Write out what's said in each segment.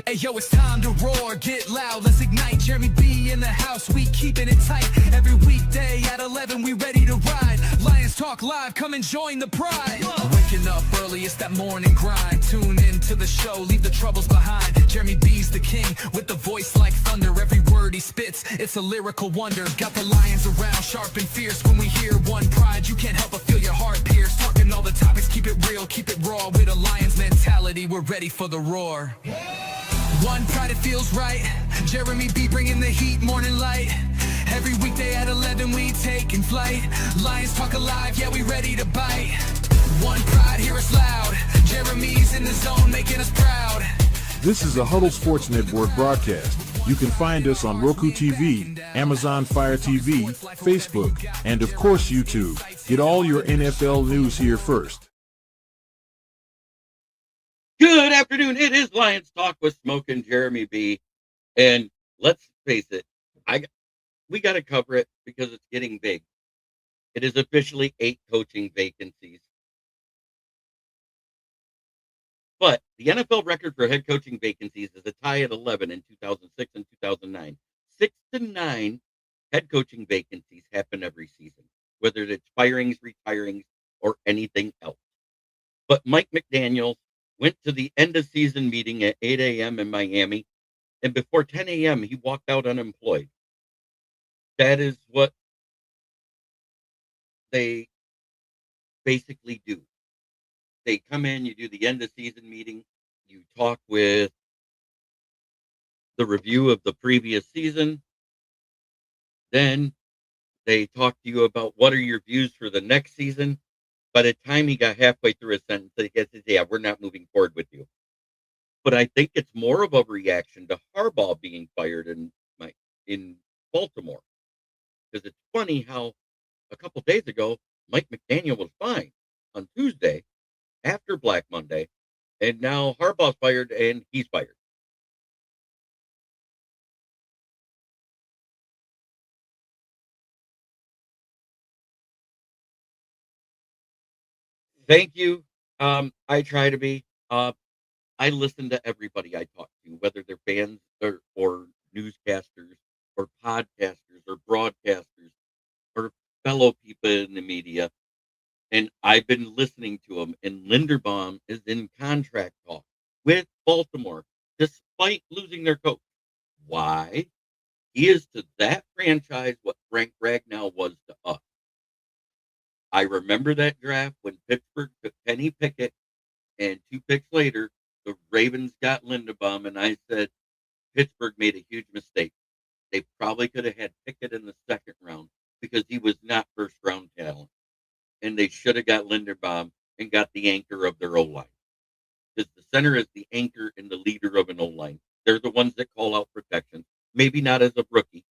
Hey yo, it's time to roar, get loud, let's ignite. Jeremy B in the house, we keeping it tight. Every weekday at 11, we ready to ride. Lions Talk Live, come and join the pride. Waking up early, it's that morning grind. Tune in to the show, leave the troubles behind. Jeremy B's the king, with the voice like thunder. Every word he spits, it's a lyrical wonder. Got the lions around, sharp and fierce. When we hear one pride, you can't help but feel your heart pierce. Talking all the topics, keep it real, keep it raw. With a lion's mentality, we're ready for the roar. One pride, it feels right. Jeremy B bringing the heat, morning light. Every weekday at 11, we taking flight. Lions Talk Alive, yeah, we ready to bite. One pride, hear us loud. Jeremy's in the zone, making us proud. This is a Huddle Sports Network broadcast. You can find us on Roku TV, Amazon Fire TV, Facebook, and of course YouTube. Get all your NFL news here first. Good afternoon. It is Lions Talk with Smoke and Jeremy B. And let's face it, we got to cover it because it's getting big. It is officially 8 coaching vacancies. But the NFL record for head coaching vacancies is a tie at 11 in 2006 and 2009. 6 to 9 head coaching vacancies happen every season, whether it's firings, retirings, or anything else. But Mike McDaniel went to the end of season meeting at 8 a.m. in Miami, and before 10 a.m., he walked out unemployed. That is what they basically do. They come in, you do the end of season meeting, you talk with the review of the previous season, then they talk to you about what are your views for the next season. By the time he got halfway through his sentence, he says, yeah, we're not moving forward with you. But I think it's more of a reaction to Harbaugh being fired in Baltimore. Because it's funny how a couple days ago, Mike McDaniel was fine on Tuesday after Black Monday, and now Harbaugh's fired and he's fired. Thank you. I try to be. I listen to everybody I talk to, whether they're fans or newscasters or podcasters or broadcasters or fellow people in the media. And I've been listening to them. And Linderbaum is in contract talk with Baltimore, despite losing their coach. Why? He is to that franchise what Frank Ragnow was to us. I remember that draft when Pittsburgh took Kenny Pickett, and 2 picks later, the Ravens got Linderbaum, and I said Pittsburgh made a huge mistake. They probably could have had Pickett in the second round because he was not first-round talent. And they should have got Linderbaum and got the anchor of their O-line. Because the center is the anchor and the leader of an O-line. They're the ones that call out protection. Maybe not as a rookie,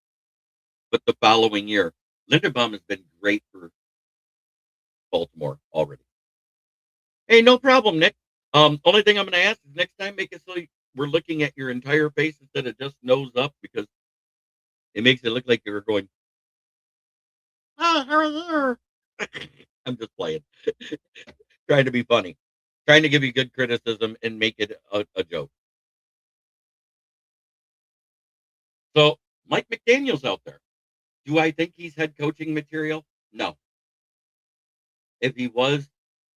but the following year. Linderbaum has been great for Baltimore already. Hey, no problem, Nick. Only thing I'm going to ask is next time, make it so we're looking at your entire face instead of just nose up, because it makes it look like you're going, how are you? I'm just playing. Trying to be funny. Trying to give you good criticism and make it a joke. So, Mike McDaniel's out there. Do I think he's head coaching material? No. If he was,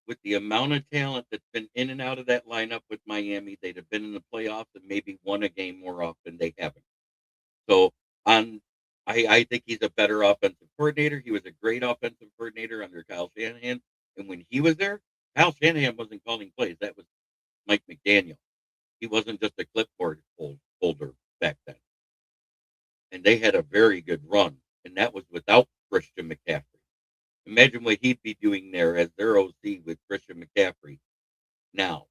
with the amount of talent that's been in and out of that lineup with Miami, they'd have been in the playoffs and maybe won a game more often. They haven't. So I think he's a better offensive coordinator. He was a great offensive coordinator under Kyle Shanahan. And when he was there, Kyle Shanahan wasn't calling plays. That was Mike McDaniel. He wasn't just a clipboard holder back then. And they had a very good run. And that was without Christian McCaffrey. Imagine what he'd be doing there as their OC with Christian McCaffrey now.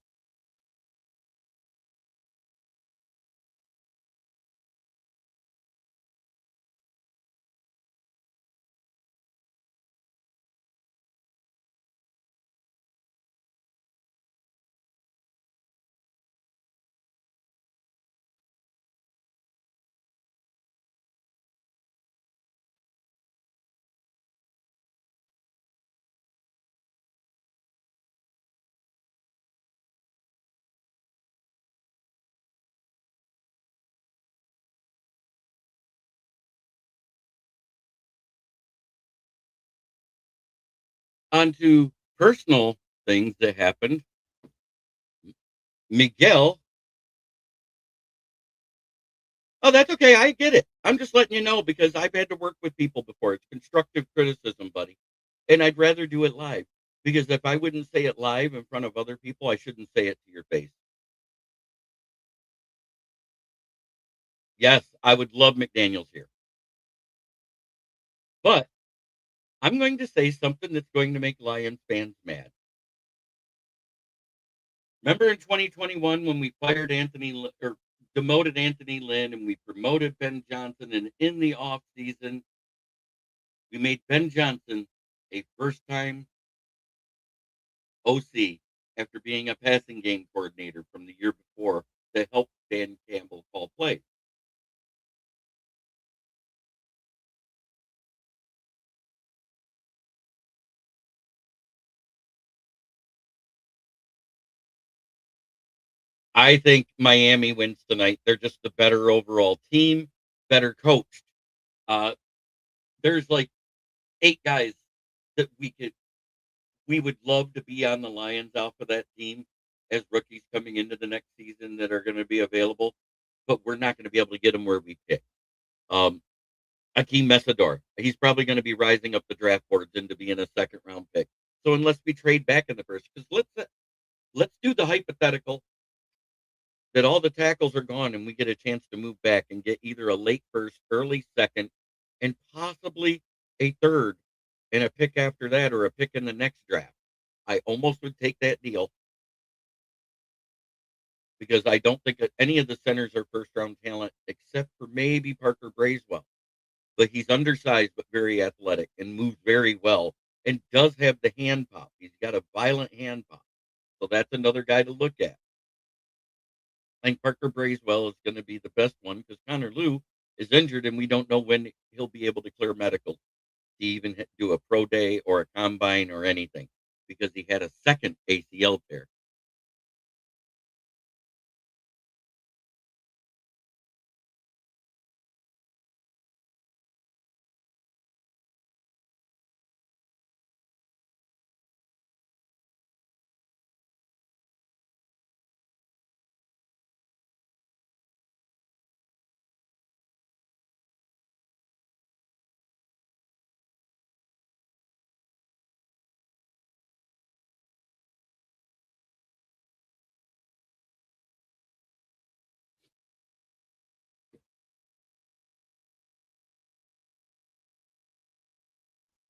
On to personal things that happened. Miguel. Oh, that's okay. I get it. I'm just letting you know because I've had to work with people before. It's constructive criticism, buddy. And I'd rather do it live because if I wouldn't say it live in front of other people, I shouldn't say it to your face. Yes, I would love McDaniels here. But I'm going to say something that's going to make Lions fans mad. Remember in 2021 when we fired or demoted Anthony Lynn and we promoted Ben Johnson, and in the offseason, we made Ben Johnson a first-time OC after being a passing game coordinator from the year before to help Dan Campbell call plays. I think Miami wins tonight. They're just the better overall team, better coached. Uh, there's like 8 guys that we would love to be on the Lions off of that team as rookies coming into the next season that are going to be available, but we're not going to be able to get them where we pick. Um, Akeem Messador, he's probably going to be rising up the draft boards into being a second round pick. So unless we trade back in the first, because let's do the hypothetical that all the tackles are gone and we get a chance to move back and get either a late first, early second, and possibly a third and a pick after that or a pick in the next draft. I almost would take that deal because I don't think that any of the centers are first round talent except for maybe Parker Braswell. But he's undersized but very athletic and moves very well and does have the hand pop. He's got a violent hand pop. So that's another guy to look at. I think Parker Braswell is going to be the best one because Connor Lew is injured and we don't know when he'll be able to clear medical to even do a pro day or a combine or anything because he had a second ACL tear.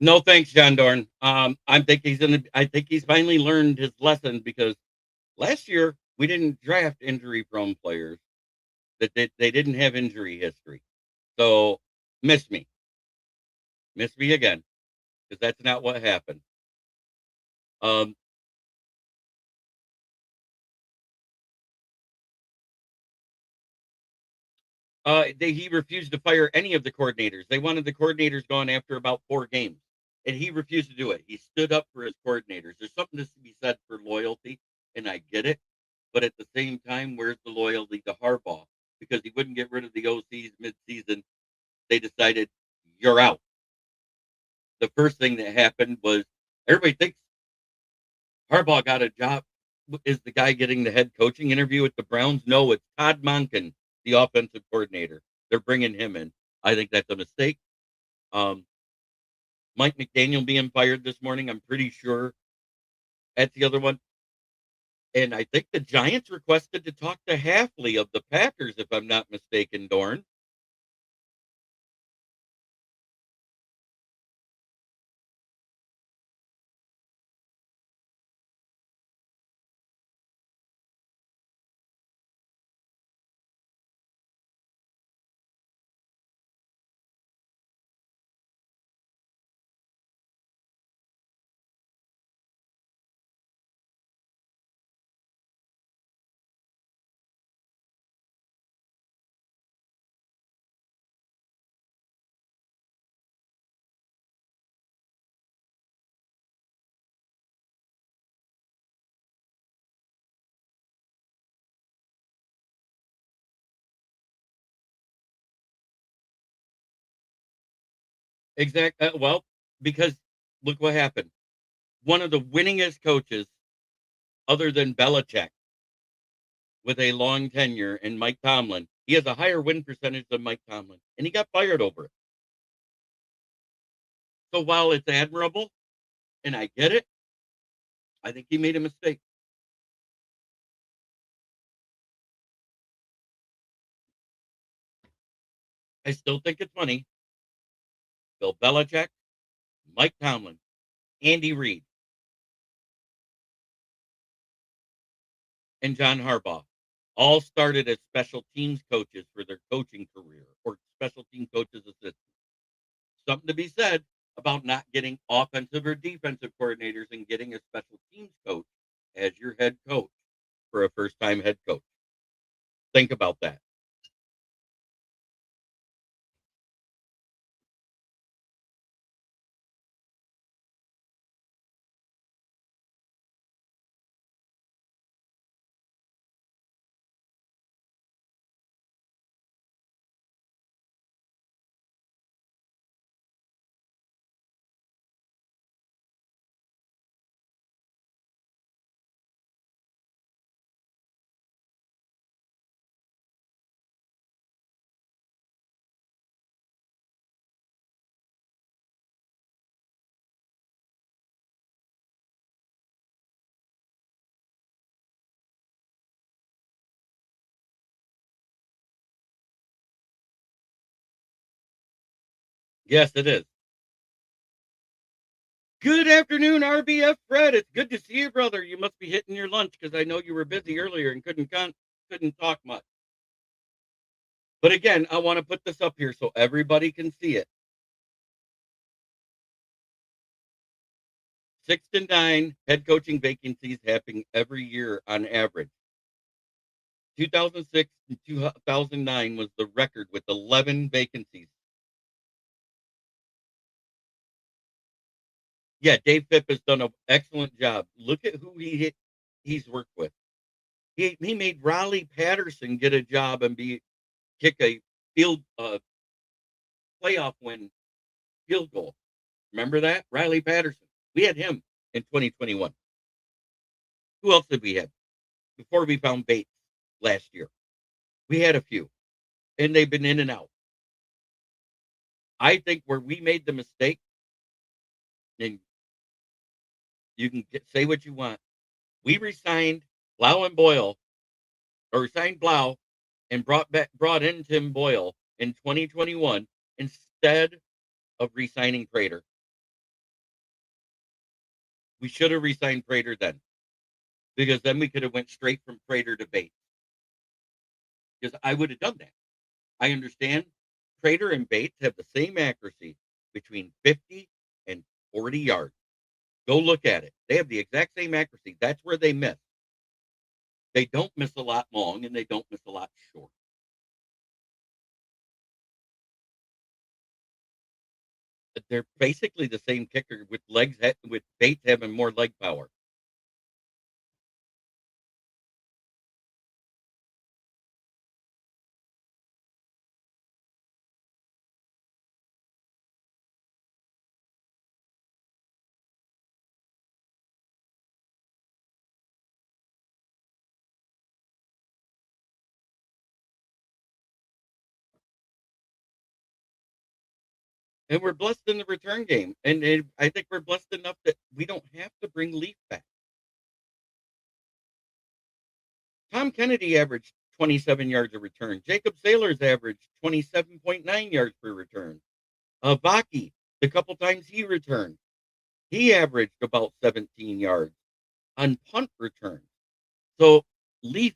No thanks, John Dorn. I think he's finally learned his lesson because last year we didn't draft injury prone players that they didn't have injury history. So miss me. Miss me again. Because that's not what happened. Um, he refused to fire any of the coordinators. They wanted the coordinators gone after about 4 games, and he refused to do it. He stood up for his coordinators. There's something to be said for loyalty, and I get it. But at the same time, where's the loyalty to Harbaugh? Because he wouldn't get rid of the OCs midseason. They decided you're out. The first thing that happened was everybody thinks Harbaugh got a job. Is the guy getting the head coaching interview with the Browns? No, it's Todd Monken, the offensive coordinator. They're bringing him in. I think that's a mistake. Um, Mike McDaniel being fired this morning, I'm pretty sure that's the other one. And I think the Giants requested to talk to Halfley of the Packers, if I'm not mistaken, Dorn. Exact. Well, because look what happened. one of the winningest coaches other than Belichick with a long tenure in Mike Tomlin. He has a higher win percentage than Mike Tomlin, and he got fired over it. So while it's admirable, and I get it, I think he made a mistake. I still think it's funny. Bill Belichick, Mike Tomlin, Andy Reid, and John Harbaugh all started as special teams coaches for their coaching career or special team coaches assistants. Something to be said about not getting offensive or defensive coordinators and getting a special teams coach as your head coach for a first time head coach. Think about that. Yes, it is. Good afternoon, RBF Fred. It's good to see you, brother. You must be hitting your lunch because I know you were busy earlier and couldn't talk much. But again, I want to put this up here so everybody can see it. 6 to 9 head coaching vacancies happening every year on average. 2006 and 2009 was the record with 11 vacancies. Yeah, Dave Phipp has done an excellent job. Look at who he's worked with. He made Raleigh Patterson get a job and kick a field playoff win field goal. Remember that? Riley Patterson. We had him in 2021. Who else did we have before we found Bates last year? We had a few, and they've been in and out. I think where we made the mistake, and you can say what you want, we resigned Blau and Boyle, or signed Blau and brought in Tim Boyle in 2021 instead of re-signing Prater. We should have re-signed Prater then, because then we could have went straight from Prater to Bates. Because I would have done that. I understand Prater and Bates have the same accuracy between 50 and 40 yards. Go look at it. They have the exact same accuracy. That's where they miss. They don't miss a lot long, and they don't miss a lot short. They're basically the same kicker with with Bates having more leg power. And we're blessed in the return game. And I think we're blessed enough that we don't have to bring Leaf back. Tom Kennedy averaged 27 yards a return. Jacob Saylor's averaged 27.9 yards per return. Vaki, the couple times he returned, he averaged about 17 yards on punt returns. So Leaf,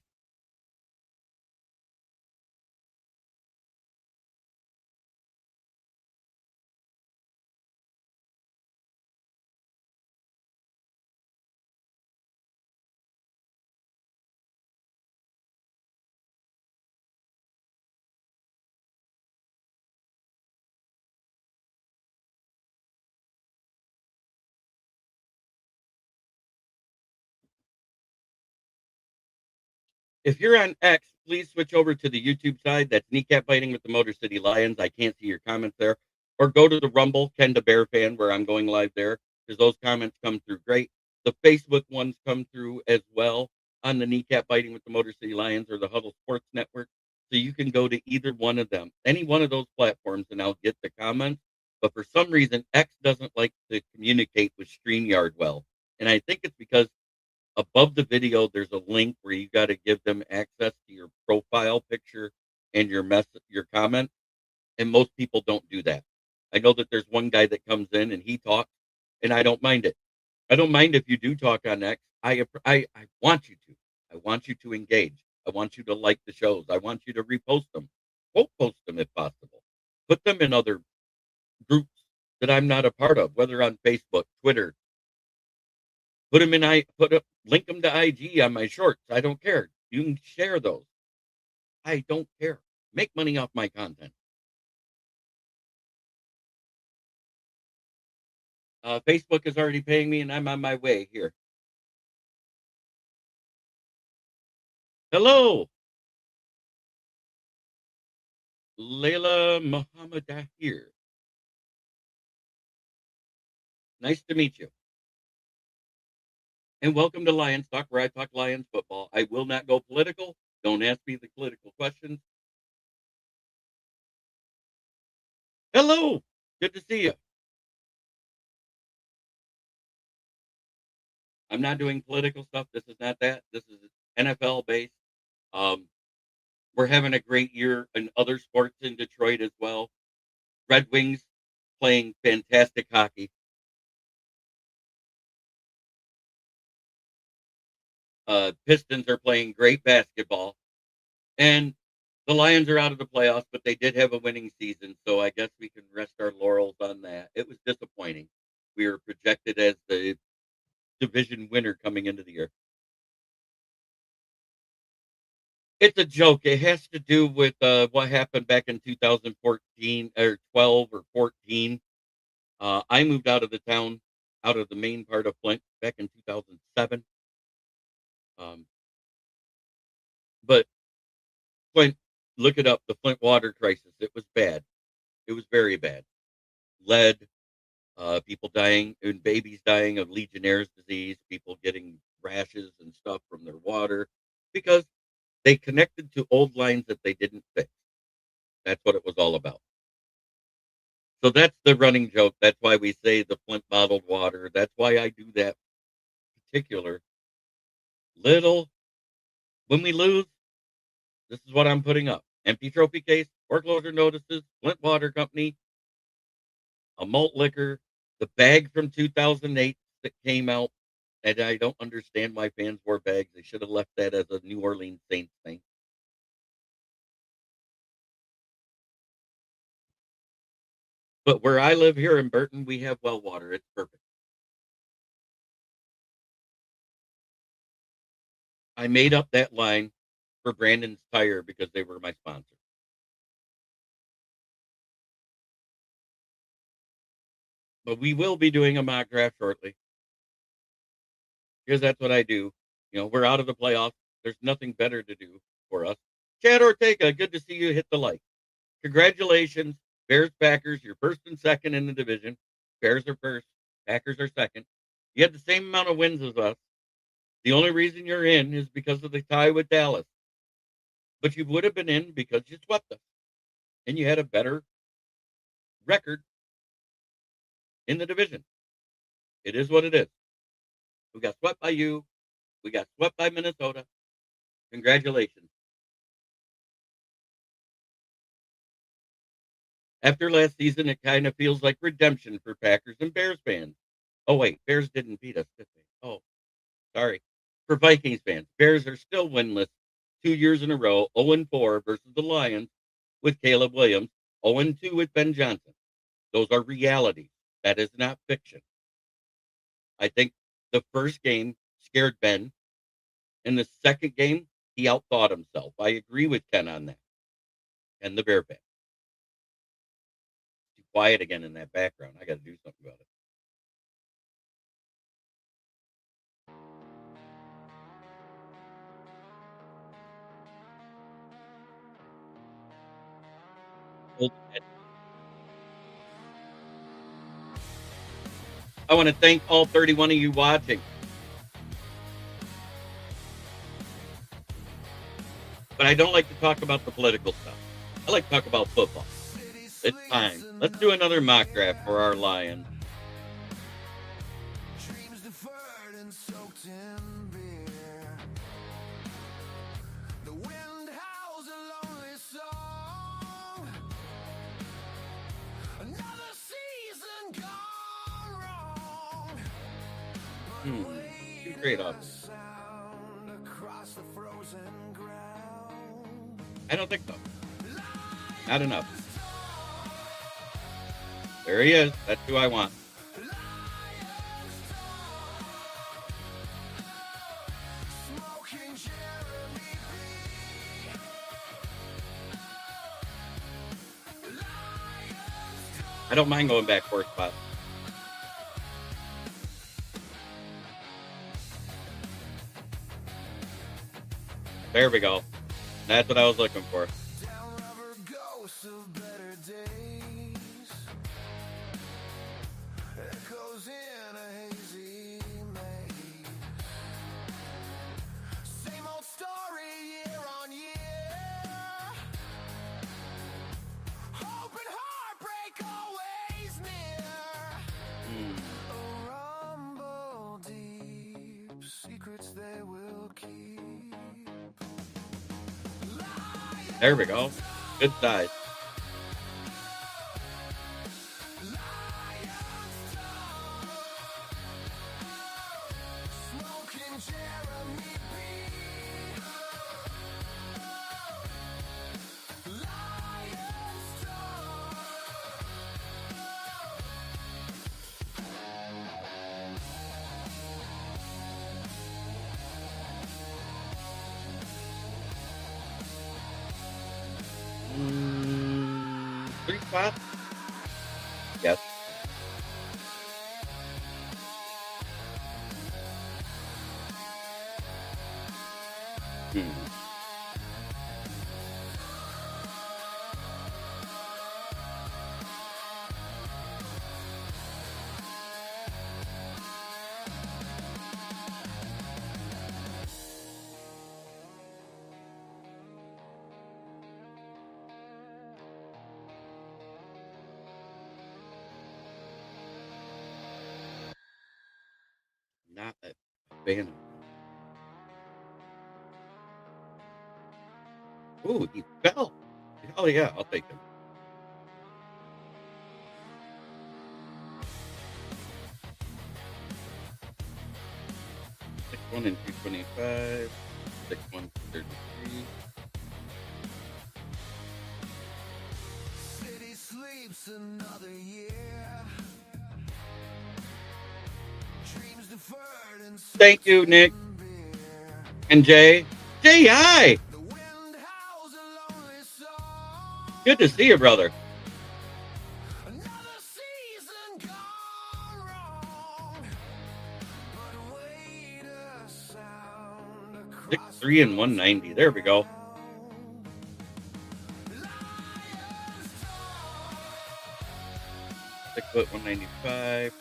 if you're on X, please switch over to the YouTube side. That's Kneecap Biting with the Motor City Lions. I can't see your comments there. Or go to the Rumble, Ken the Bear Fan, where I'm going live there. because those comments come through great. The Facebook ones come through as well on the Kneecap Biting with the Motor City Lions or the Huddle Sports Network. So you can go to either one of them, any one of those platforms, and I'll get the comments. But for some reason, X doesn't like to communicate with StreamYard well. And I think it's because above the video, there's a link where you got to give them access to your profile picture and your comment. And most people don't do that. I know that there's one guy that comes in and he talks, and I don't mind it. I don't mind if you do talk on X. I want you to. I want you to engage. I want you to like the shows. I want you to repost them, quote post them if possible. Put them in other groups that I'm not a part of, whether on Facebook, Twitter. Put them in link them to IG on my shorts. I don't care. You can share those. I don't care. Make money off my content. Facebook is already paying me, and I'm on my way here. Hello, Layla Muhammad here. Nice to meet you. And welcome to Lions Talk, where I talk Lions football. I will not go political. Don't ask me the political questions. Hello, good to see you. I'm not doing political stuff. This is not that. This is NFL based. Um, we're having a great year in other sports in Detroit as well. Red Wings playing fantastic hockey. Pistons are playing great basketball. And the Lions are out of the playoffs, but they did have a winning season, so I guess we can rest our laurels on that. It was disappointing. We were projected as the division winner coming into the year. It's a joke. It has to do with what happened back in 2014 or 12 or 14. I moved out of the town, out of the main part of Flint back in 2007. Um, but Flint, look it up, the Flint water crisis. It was bad. It was very bad. Lead, people dying and babies dying of Legionnaire's disease, people getting rashes and stuff from their water because they connected to old lines that they didn't fix. That's what it was all about. So that's the running joke. That's why we say the Flint bottled water. That's why I do that particular little. When we lose, this is what I'm putting up: empty trophy case, foreclosure notices, Flint Water Company, a malt liquor, the bag from 2008 that came out. And I don't understand why fans wore bags. They should have left that as a New Orleans Saints thing. But where I live here in Burton, we have well water. It's perfect. I made up that line for Brandon's Tire because they were my sponsor. But we will be doing a mock draft shortly because that's what I do. You know, we're out of the playoffs. There's nothing better to do for us. Chad Ortega, good to see you hit the like. Congratulations, Bears Packers. You're first and second in the division. Bears are first, Packers are second. You had the same amount of wins as us. The only reason you're in is because of the tie with Dallas. But you would have been in because you swept us and you had a better record in the division. It is what it is. We got swept by you. We got swept by Minnesota. Congratulations. After last season, it kind of feels like redemption for Packers and Bears fans. Oh, wait, Bears didn't beat us, did they? Oh, sorry. For Vikings fans, Bears are still winless 2 years in a row, 0-4 versus the Lions with Caleb Williams, 0-2 with Ben Johnson. Those are realities. That is not fiction. I think the first game scared Ben. In the second game, he outthought himself. I agree with Ken on that. And the Bear fan. Too quiet again in that background. I got to do something about it. Hold it. I want to thank all 31 of you watching. But I don't like to talk about the political stuff. I like to talk about football. It's time. Let's do another mock draft for our Lions. Dreams deferred and soaked in beer. The wind howls a lonely song. Another season gone wrong. Two great options. Sound across the frozen ground. I don't think so. Not enough. There he is. That's who I want. Smoking Jeremy I don't mind going back 4 spots. There we go. That's what I was looking for. down rubber ghosts of better days. Echoes in a hazy maze. Same old story year on year. Hope and heartbreak always near. A rumble deep, secrets they will keep. There we go. Good size. Smoking Jeremy Three spots? Yes. Not a fan of. Ooh, he fell. Oh yeah, I'll take him. Six one and 225. 6-1 33. City sleeps another year. Dreams deferred and Thank you, Nick and Jay. Jay, hi. the wind howls a lonely song. Good to see you, brother. Another season gone wrong. But wait a sound across 6'3" and 190. There we go. 6 foot 195.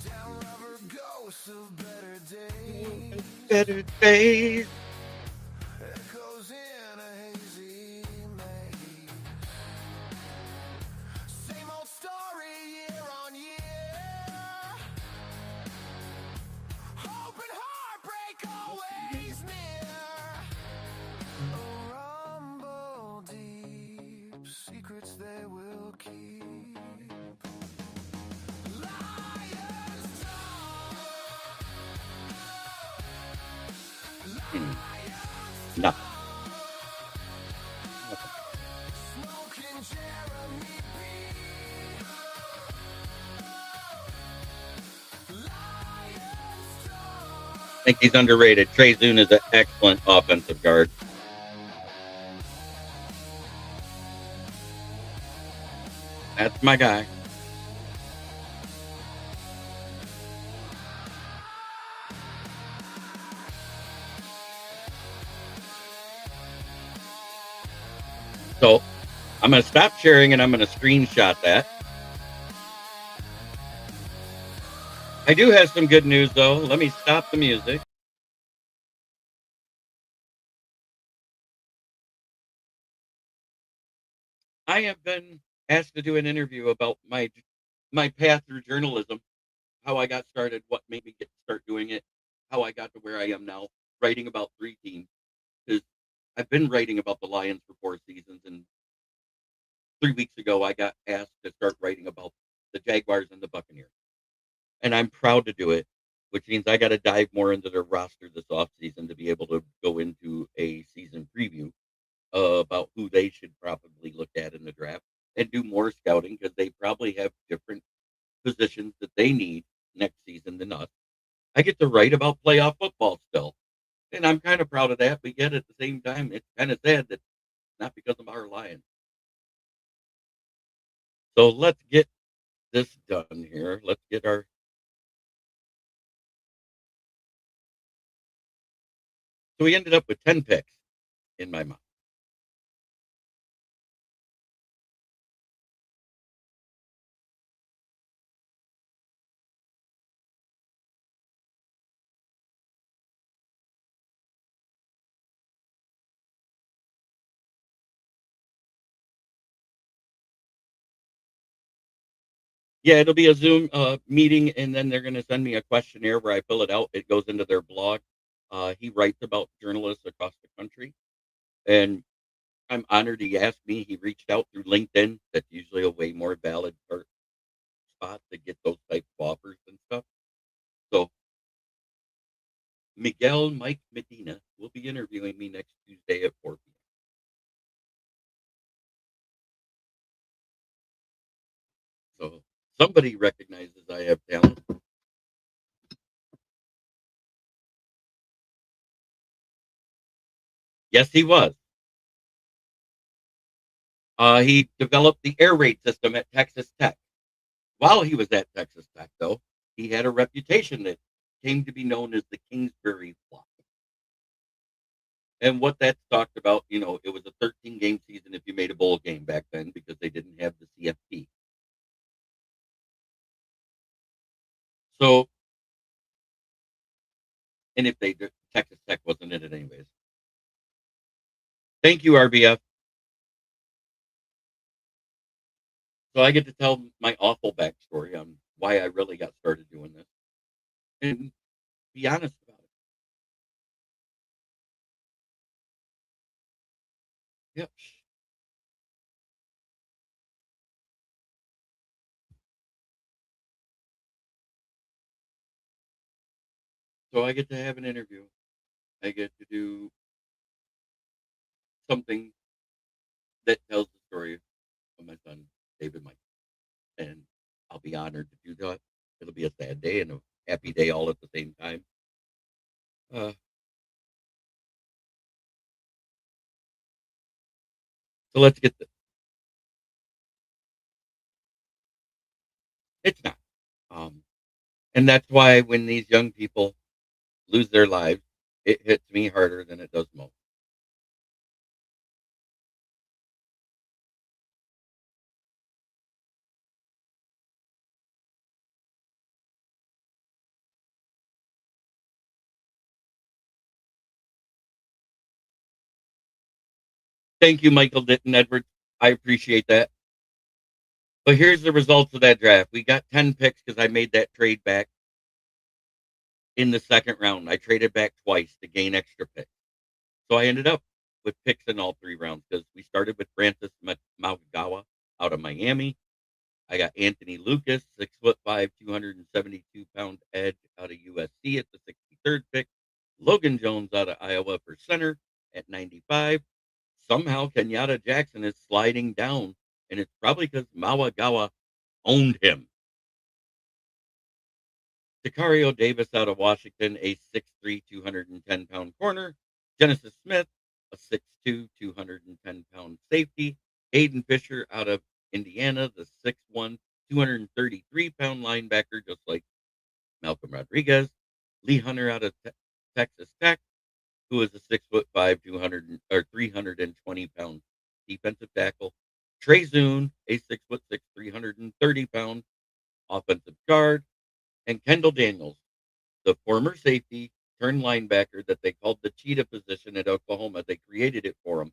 down rubber ghosts of better days. Better days. Echoes in a hazy maze. Same old story year on year. Hope and heartbreak always near. A rumble deep, secrets they will keep. Lions No. smoking Jeremy I think he's underrated. Trey Zune is an excellent offensive guard. My guy. So I'm going to stop sharing and I'm going to screenshot that. I do have some good news though. Let me stop the music. I have been asked to do an interview about my path through journalism, how I got started, what made me start doing it, how I got to where I am now, writing about three teams. Because I've been writing about the Lions for 4 seasons, and 3 weeks ago I got asked to start writing about the Jaguars and the Buccaneers, and I'm proud to do it. Which means I got to dive more into their roster this offseason to be able to go into a season preview about who they should probably look at in the draft and do more scouting because they probably have different positions that they need next season than us. I get to write about playoff football still, and I'm kind of proud of that. But yet at the same time, it's kind of sad that not because of our Lions. So let's get this done here. Let's get our. So we ended up with 10 picks in my mind. Yeah, it'll be a Zoom meeting, and then they're going to send me a questionnaire where I fill it out. It goes into their blog. He writes about journalists across the country, and I'm honored he asked me. He reached out through LinkedIn. That's usually a way more valid spot to get those type of offers and stuff. So Miguel Mike Medina will be interviewing me next Tuesday at 4 p.m. So somebody recognizes I have talent. Yes, he was. He developed the air raid system at Texas Tech. While he was at Texas Tech, though, he had a reputation that came to be known as the Kingsbury flop. And what that's talked about, it was a 13 game season if you made a bowl game back then because they didn't have the CFP. So, and if they did, Texas Tech wasn't in it anyways. Thank you, RBF. So I get to tell my awful backstory on why I really got started doing this and be honest about it. Yep. So I get to have an interview. I get to do something that tells the story of my son, David Mike. And I'll be honored to do that. It'll be a sad day and a happy day all at the same time. Uh, so let's get this. It's not. Um, and that's why when these young people lose their lives, it hits me harder than it does most. Thank you, Michael Ditton Edwards. I appreciate that. But here's the results of that draft. We got 10 picks because I made that trade back in the second round. I traded back twice to gain extra picks. So I ended up with picks in all 3 rounds because we started with Francis Maugawa out of Miami. I got Anthony Lucas, 6'5", 272-pound edge out of USC at the 63rd pick. Logan Jones out of Iowa for center at 95. Somehow Kenyatta Jackson is sliding down, and it's probably because Maugawa owned him. Sicario Davis out of Washington, a 6'3", 210-pound corner. Genesis Smith, a 6'2", 210-pound safety. Aiden Fisher out of Indiana, the 6'1", 233-pound linebacker, just like Malcolm Rodriguez. Lee Hunter out of Texas Tech, who is a 6'5", 320-pound defensive tackle. Trey Zune, a 6'6", 330-pound offensive guard. And Kendall Daniels, the former safety turned linebacker that they called the cheetah position at Oklahoma. They created it for him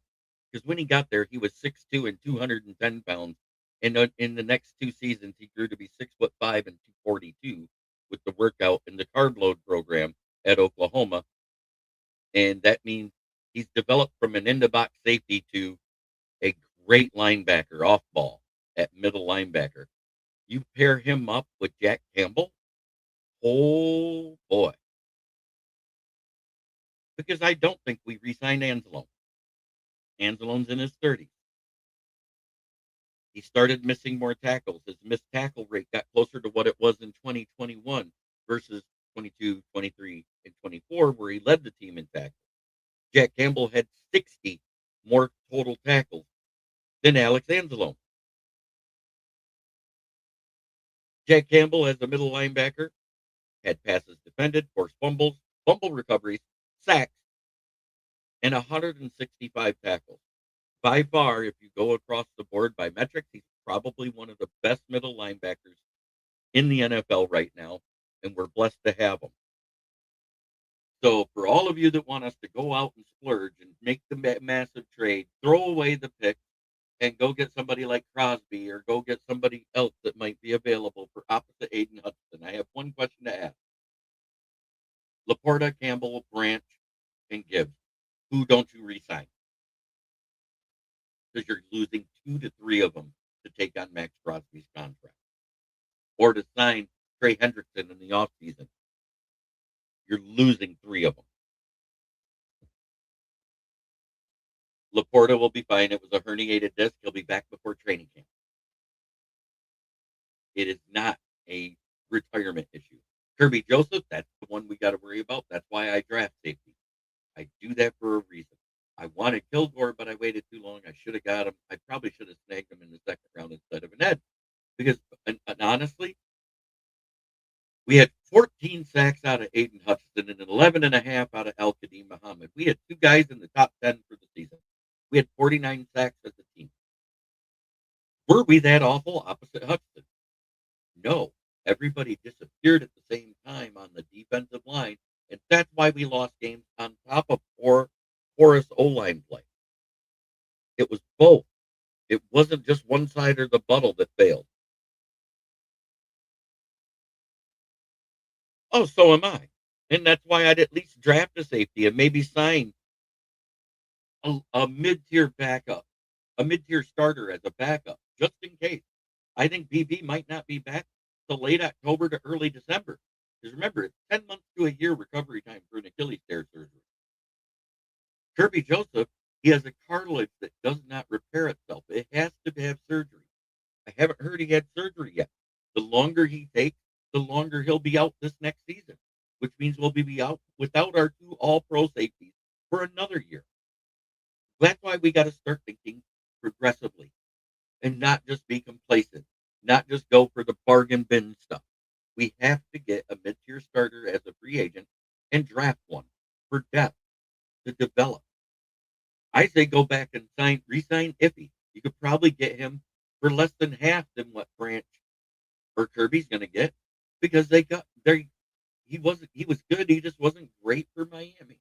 because when he got there, he was 6'2" and 210 pounds. And in the next 2 seasons, he grew to be 6'5" and 242 with the workout and the carb load program at Oklahoma. And that means he's developed from an in-the-box safety to a great linebacker off ball at middle linebacker. You pair him up with Jack Campbell, oh boy. Because I don't think we re-signed Anzalone. Anzalone's in his 30s. He started missing more tackles. His missed tackle rate got closer to what it was in 2021 versus 22, 23, and 24, where he led the team in tackles. Jack Campbell had 60 more total tackles than Alex Anzalone. Jack Campbell, as a middle linebacker, had passes defended, forced fumbles, fumble recoveries, sacks, and 165 tackles. By far, if you go across the board by metrics, he's probably one of the best middle linebackers in the NFL right now, and we're blessed to have him. So for all of you that want us to go out and splurge and make the massive trade, throw away the pick and go get somebody like Crosby or go get somebody else that might be available for opposite Aiden Hudson, I have one question to ask. Laporta, Campbell, Branch, and Gibbs, who don't you re-sign? Because you're losing 2 to 3 of them to take on Max Crosby's contract or to sign Trey Hendrickson in the offseason. You're losing 3 of them. Laporta will be fine. It was a herniated disc. He'll be back before training camp. It is not a retirement issue. Kirby Joseph, that's the one we got to worry about. That's why I draft safety. I do that for a reason. I wanted Kilgore, but I waited too long. I should have got him. I probably should have snagged him in the second round instead of an Ed. Because, and honestly, we had 14 sacks out of Aiden Hutchinson and 11 and a half out of Al Qadim Muhammad. We had 2 guys in the top 10 for the season. We had 49 sacks as a team. Were we that awful opposite Hutchinson? No. Everybody disappeared at the same time on the defensive line, and that's why we lost games on top of porous O-line play. It was both. It wasn't just one side or the buttle that failed. Oh, so am I. And that's why I'd at least draft a safety and maybe sign a mid-tier backup, a mid-tier starter as a backup, just in case. I think BB might not be back till late October to early December. Because remember, it's 10 months to a year recovery time for an Achilles tear surgery. Kirby Joseph, he has a cartilage that does not repair itself. It has to have surgery. I haven't heard he had surgery yet. The longer he takes, the longer he'll be out this next season, which means we'll be out without our 2 all-pro safeties for another year. That's why we got to start thinking progressively and not just be complacent, not just go for the bargain bin stuff. We have to get a mid-tier starter as a free agent and draft one for depth to develop. I say go back and re-sign Iffy. You could probably get him for less than half than what Branch or Kirby's going to get because they got there. He was good. He just wasn't great for Miami.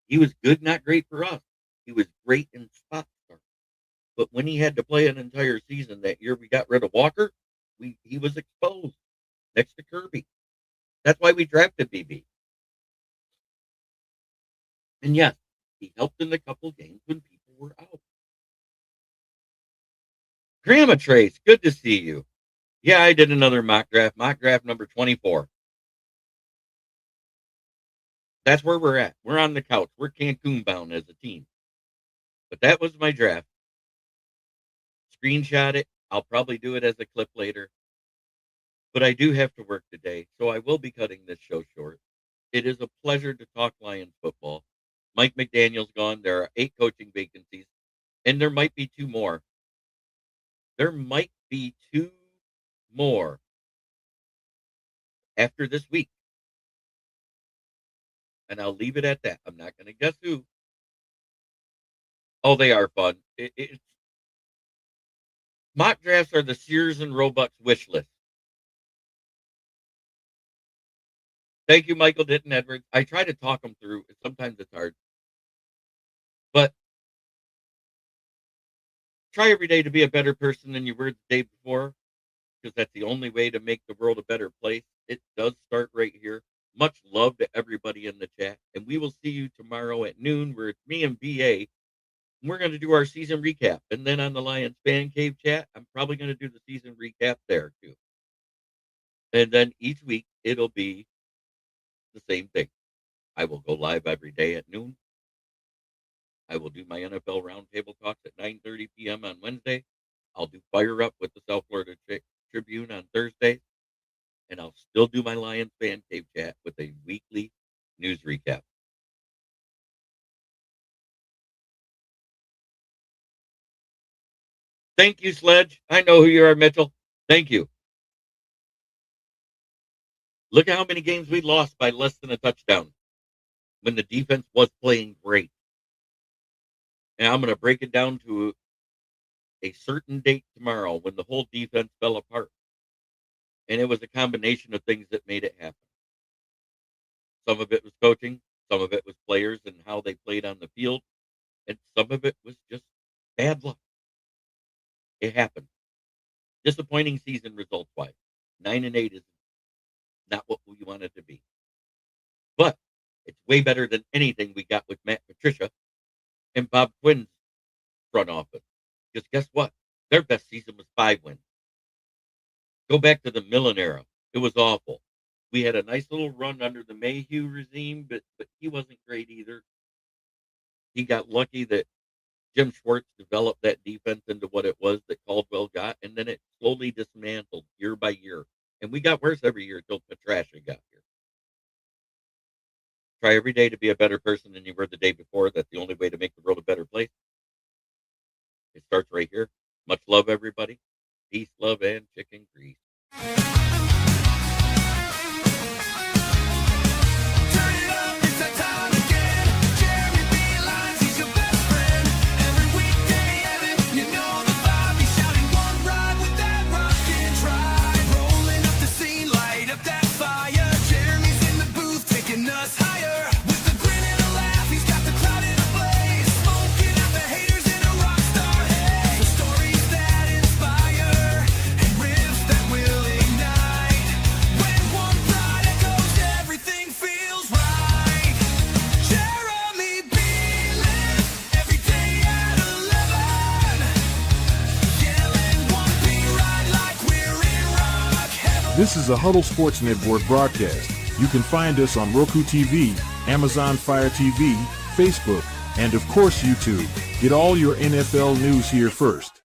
He was good, not great for us. He was great in spot start. But when he had to play an entire season that year, we got rid of Walker. He was exposed next to Kirby. That's why we drafted BB. And yes, he helped in a couple games when people were out. Grandma Trace, good to see you. Yeah, I did another mock draft number 24. That's where we're at. We're on the couch. We're Cancun bound as a team. But that was my draft. Screenshot it. I'll probably do it as a clip later. But I do have to work today, so I will be cutting this show short. It is a pleasure to talk Lions football. Mike McDaniel's gone. There are 8 coaching vacancies, and there might be 2 more. There might be two more after this week, and I'll leave it at that. I'm not going to guess who. Oh, they are fun. Mock drafts are the Sears and Roebuck's wish list. Thank you, Michael Ditton Edwards. I try to talk them through. Sometimes it's hard. But try every day to be a better person than you were the day before, because that's the only way to make the world a better place. It does start right here. Much love to everybody in the chat. And we will see you tomorrow at noon, where it's me and BA. We're going to do our season recap. And then on the Lions Fan Cave chat, I'm probably going to do the season recap there too. And then each week, it'll be the same thing. I will go live every day at noon. I will do my NFL Roundtable Talks at 9:30 p.m. on Wednesday. I'll do Fire Up with the South Florida Tribune on Thursday. And I'll still do my Lions Fan Cave chat with a weekly news recap. Thank you, Sledge. I know who you are, Mitchell. Thank you. Look at how many games we lost by less than a touchdown when the defense was playing great. And I'm going to break it down to a certain date tomorrow when the whole defense fell apart. And it was a combination of things that made it happen. Some of it was coaching, some of it was players and how they played on the field, and some of it was just bad luck. It happened. Disappointing season results-wise. 9-8 is not what we wanted to be. But it's way better than anything we got with Matt Patricia and Bob Quinn's front office. Because guess what? Their best season was 5 wins. Go back to the Millen era. It was awful. We had a nice little run under the Mayhew regime, but he wasn't great either. He got lucky that Jim Schwartz developed that defense into what it was that Caldwell got, and then it slowly dismantled year by year. And we got worse every year until Patricia got here. Try every day to be a better person than you were the day before. That's the only way to make the world a better place. It starts right here. Much love, everybody. Peace, love, and chicken grease. This is a Huddle Sports Network broadcast. You can find us on Roku TV, Amazon Fire TV, Facebook, and of course YouTube. Get all your NFL news here first.